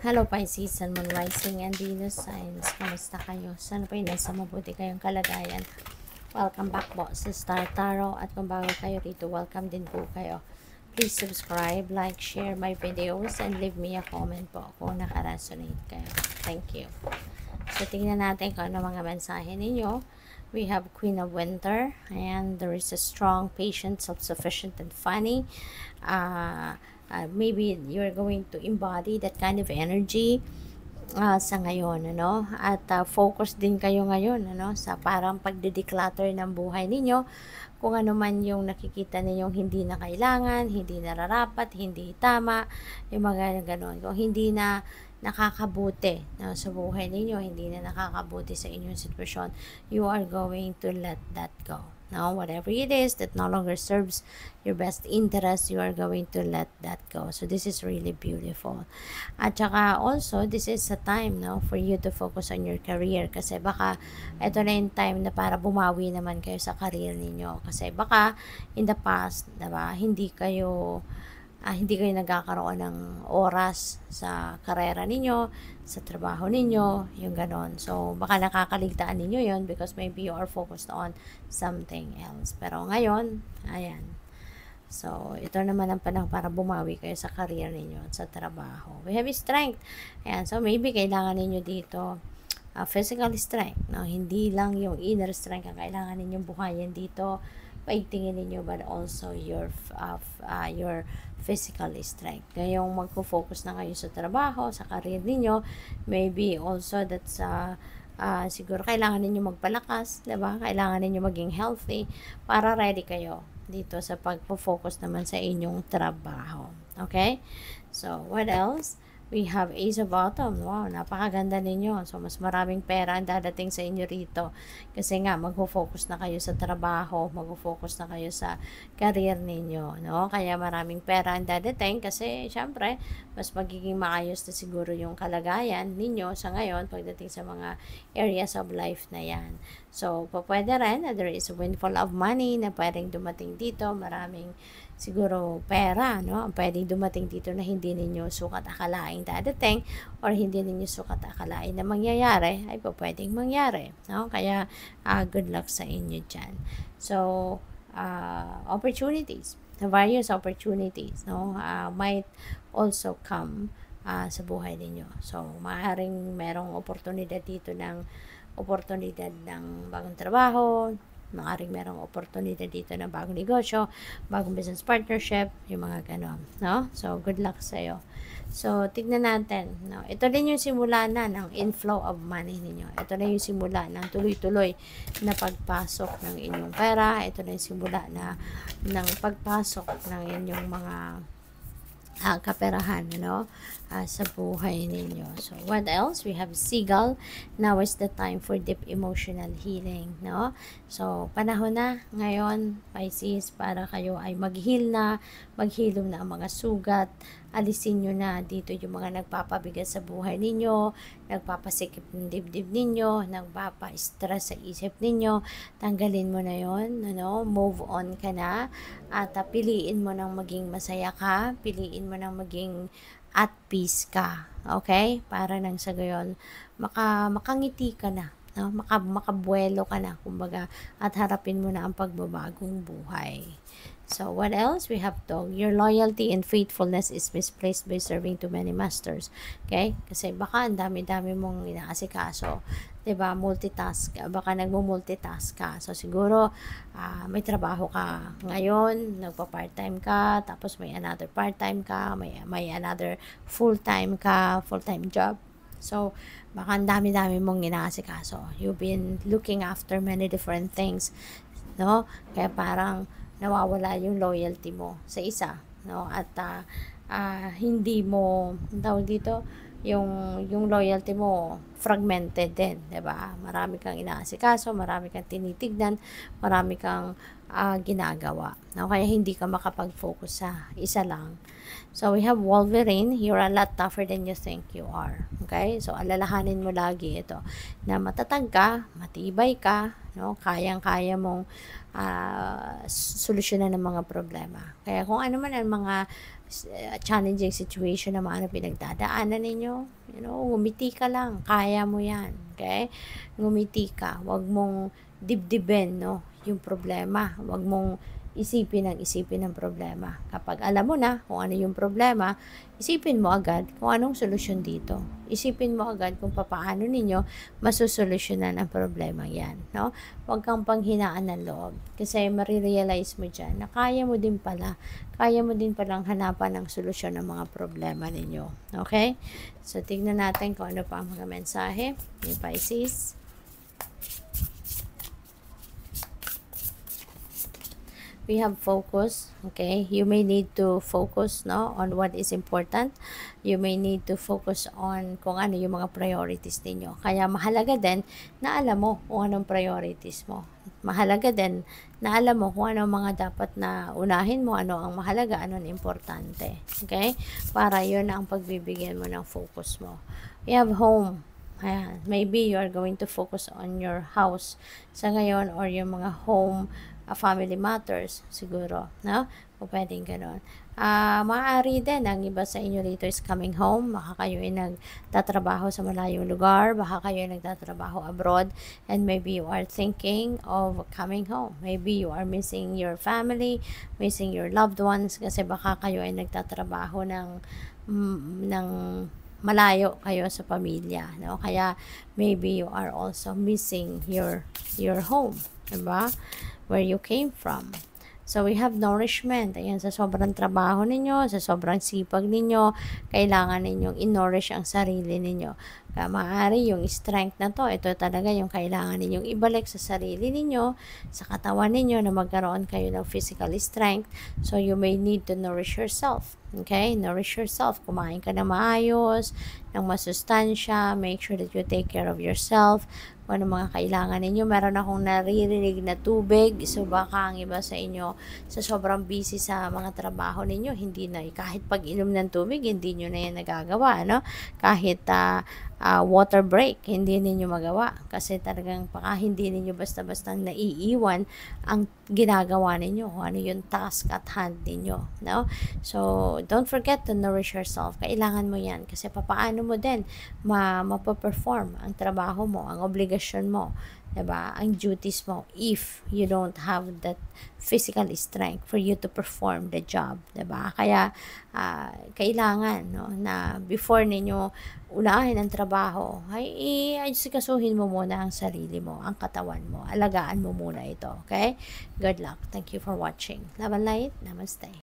Hello Pisces, Sun, Moon, Rising, and Venus signs. Kamusta kayo? Sana po nasa mabuti kayong kalagayan. Welcome back po sa Star Tarot. At kung bago kayo rito, welcome din po kayo. Please subscribe, like, share my videos, and leave me a comment po kung nakaresonate kayo. Thank you. So, tingnan natin kung ano mga mensahe ninyo. We have Queen of Winter, and there is a strong, patient, self-sufficient, and funny. Maybe you're going to embody that kind of energy sa ngayon, ano? At focus din kayo ngayon, ano? Sa parang pagde-declutter ng buhay ninyo. Kung ano man yung nakikita ninyong hindi na kailangan, hindi nararapat, hindi tama, yung mga ganon. Kung hindi na nakakabuti sa buhay ninyo, hindi na nakakabuti sa inyong sitwasyon, you are going to let that go. Now, whatever it is that no longer serves your best interest, you are going to let that go. So, this is really beautiful. At saka, also, this is a time, no, for you to focus on your career. Kasi baka, ito na yung time na para bumawi naman kayo sa career ninyo. Kasi baka, in the past, diba, hindi kayo nagkakaroon ng oras sa karera ninyo, sa trabaho ninyo, yung ganon. So, baka nakakaligtaan ninyo yon because maybe you are focused on something else. Pero ngayon, ayan. So, ito naman ang panahon para bumawi kayo sa career ninyo at sa trabaho. We have strength. Ayan. So, maybe kailangan ninyo dito physical strength. No? Hindi lang yung inner strength ang kailangan ninyong buhayin dito. Paigtingin ninyo, but also your physical strength. Ngayong magpo-focus na kayo sa trabaho, sa career ninyo, maybe also that's siguro kailangan ninyo magpalakas, diba? Kailangan ninyo maging healthy para ready kayo dito sa pagpo-focus naman sa inyong trabaho. Okay? So, what else? We have Ace of Bottom. Wow, napakaganda ninyo. So, mas maraming pera ang dadating sa inyo rito. Kasi nga, mag-focus na kayo sa trabaho, mag-focus na kayo sa career ninyo, no? Kaya maraming pera ang dadating kasi, syempre, mas magiging maayos na siguro yung kalagayan ninyo sa ngayon pagdating sa mga areas of life na yan. So, pwede rin, there is a windfall of money na pwedeng dumating dito. Maraming siguro pera, no? Ang pwedeng dumating dito na hindi ninyo sukat akalaing dadating or hindi ninyo sukat akalain na mangyayari, ay pwedeng mangyari, no? Kaya, good luck sa inyo dyan. So, opportunities, various opportunities, no? Might also come sa buhay ninyo. So, maaaring merong oportunidad dito ng bagong trabaho, maaaring merong oportunidad dito ng bagong negosyo, bagong business partnership, yung mga ganon, no? So, good luck sa'yo. So, tignan natin, no? Ito din yung simula na ng inflow of money ninyo. Ito na yung simula ng tuloy-tuloy na pagpasok ng inyong pera. Ito na yung simula na ng pagpasok ng inyong mga kaperahan, no? Sa buhay ninyo. So, what else? We have Seagull. Now is the time for deep emotional healing, no? So, panahon na ngayon, Pisces, para kayo ay mag-heal na, maghilom na ang mga sugat. Alisin nyo na dito yung mga nagpapabigat sa buhay ninyo, nagpapasikip ng dibdib ninyo, nagpapa-stress sa isip ninyo. Tanggalin mo na yon, ano? Move on ka na. At piliin mo nang maging masaya ka, piliin mo nang maging at peace ka. Okay? Para nang sa gayon, makangiti ka na. No? Makabuelo ka na, kumbaga, at harapin mo na ang pagbabagong buhay. So, what else? We have Dog. Your loyalty and faithfulness is misplaced by serving too many masters. Okay? Kasi baka ang dami-dami mong inaasikaso. Diba? Multitask. Baka nagmo-multitask ka. So, siguro, may trabaho ka ngayon, nagpa-part-time ka, tapos may another part-time ka, may another full-time ka, full-time job. So, baka ang dami-dami mong inaasikaso. You've been looking after many different things. No? Kaya parang nawawala yung loyalty mo sa isa, no? At hindi mo, tawag dito, yung loyalty mo fragmented din, 'di ba? Marami kang inaasikaso, marami kang tinitignan, marami kang ginagawa, no? Kaya hindi ka makapag-focus sa isa lang. So, we have Wolverine. You're a lot tougher than you think you are. Okay? So, alalahanin mo lagi ito na matatag ka, matibay ka, no? Kayang-kaya mong solusyonan ng mga problema. Kaya kung ano man ang mga challenging situation na mga pinagdadaanan ninyo, ngumiti ka lang, kaya mo yan, okay? Ngumiti ka, wag mong dibdibin, yung problema, wag mong isipin ng problema. Kapag alam mo na kung ano yung problema, isipin mo agad kung anong solusyon dito. Isipin mo agad kung paano ninyo masusolusyonan ang problema yan, Huwag kang panghinaan ng loob. Kasi marirealize mo dyan na kaya mo din palang hanapan ng solusyon ng mga problema ninyo. Okay? So, tignan natin kung ano pa ang mga mensahe ni Pisces. We have focus, okay? You may need to focus, on what is important. You may need to focus on kung ano yung mga priorities ninyo. Kaya mahalaga din na alam mo kung anong priorities mo. Mahalaga din na alam mo kung ano mga dapat na unahin mo, ano ang mahalaga, ano ang importante. Okay? Para yun ang pagbibigyan mo ng focus mo. We have home. Ayan. Maybe you are going to focus on your house sa ngayon or yung mga home family matters siguro, o pwedeng gano'n. Maaari din ang iba sa inyo dito is coming home. Baka kayo ay nagtatrabaho sa malayong lugar, baka kayo ay nagtatrabaho abroad, and maybe you are thinking of coming home. Maybe you are missing your family, missing your loved ones, kasi baka kayo ay nagtatrabaho ng malayo kayo sa pamilya, Kaya maybe you are also missing your home, diba? Where you came from. So, we have nourishment. Ayan, sa sobrang trabaho ninyo, sa sobrang sipag ninyo, kailangan ninyong in-nourish ang sarili ninyo. Kaya maaari yung strength na to, ito talaga yung kailangan ninyong ibalik sa sarili ninyo, sa katawan ninyo, na magkaroon kayo ng physical strength. So, you may need to nourish yourself. Okay? Nourish yourself. Kumain ka na maayos, ng masustansya. Make sure that you take care of yourself. Kung ano mga kailangan ninyo. Meron akong naririnig na tubig. So, baka ang iba sa inyo, sa sobrang busy sa mga trabaho ninyo, hindi na, kahit pag-inom ng tubig, hindi nyo na yan nagagawa, Kahit water break, hindi ninyo magawa. Kasi talagang baka hindi ninyo basta-basta naiiwan ang ginagawa ninyo, kung ano yung task at hand ninyo, So, don't forget to nourish yourself. Kailangan mo yan. Kasi papaano mo din mapaperform ang trabaho mo, ang obligasyon mo, diba? Ang duties mo, if you don't have that physical strength for you to perform the job, diba? Kaya kailangan na before ninyo unahin ang trabaho, ay sikasuhin mo muna ang sarili mo, ang katawan mo, alagaan mo muna ito, okay? Good luck. Thank you for watching. Love and light. Namaste.